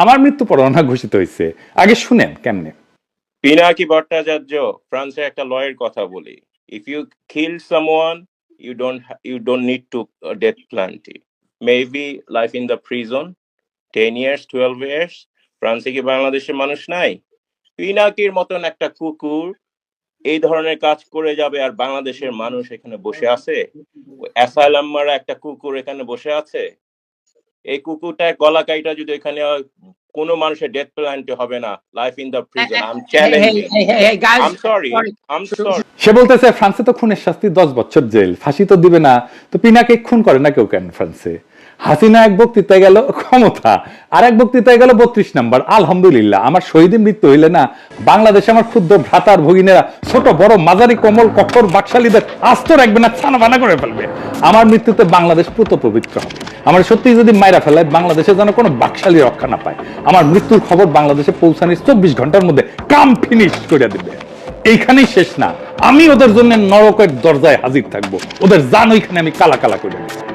আমার মৃত্যু পরোয়ানা ঘোষিত হয়েছে। আগে শুনেন কেমনে। পিনাকি ভট্টাচার্য, ফ্রান্সের একটা লয়ের কথা বলি। If you kill someone, you don't need to death penalty. Maybe life in the prison, 10 years, 12 years. ফ্রান্সে কি বাংলাদেশের মানুষ নাই? পিনাকির মতন একটা কুকুর এই ধরনের কাজ করে যাবে আর বাংলাদেশের মানুষ এখানে বসে আছে? অ্যাসাইলাম মারা একটা কুকুর এখানে বসে আছে। এই কুকুরটা গলা কাইটা যদি এখানে কোনো মানুষের ডেথ পেনাল্টি হবে না, life in the prison. I am challenging. I am sorry. সে বলতেছে ফ্রান্সে তো খুনের শাস্তি 10 বছর জেল, ফাঁসি তো দিবে না, তো পিনাকে খুন করে না কেউ কেন ফ্রান্সে? হাসিনা এক বক্তৃতায় গেল ক্ষমতা, আর এক বক্তৃতায় গেল 32 নাম্বার। আলহামদুলিল্লাহ, আমার শহীদ মৃত্যু হইলে না বাংলাদেশে আমার ক্ষুদ্র ভ্রাতার ভগিনেরা ছোট বড় মাঝারি কমল কঠোর বাকশালীদের আস্ত রাখবে না, ছানা বানা করে ফেলবে। আমার মৃত্যুতে বাংলাদেশ পুত পবিত্র হবে। আমার সত্যি যদি মাইরা ফেলায় বাংলাদেশে যেন কোনো বাকশালী রক্ষা না পায়। আমার মৃত্যুর খবর বাংলাদেশে পৌঁছানোর 24 ঘন্টার মধ্যে কাম ফিনিশ করে দিবে। এইখানেই শেষ না, আমি ওদের জন্য নরকের দরজায় হাজির থাকবো। ওদের জান ওইখানে আমি কালা কালা করে দেবো।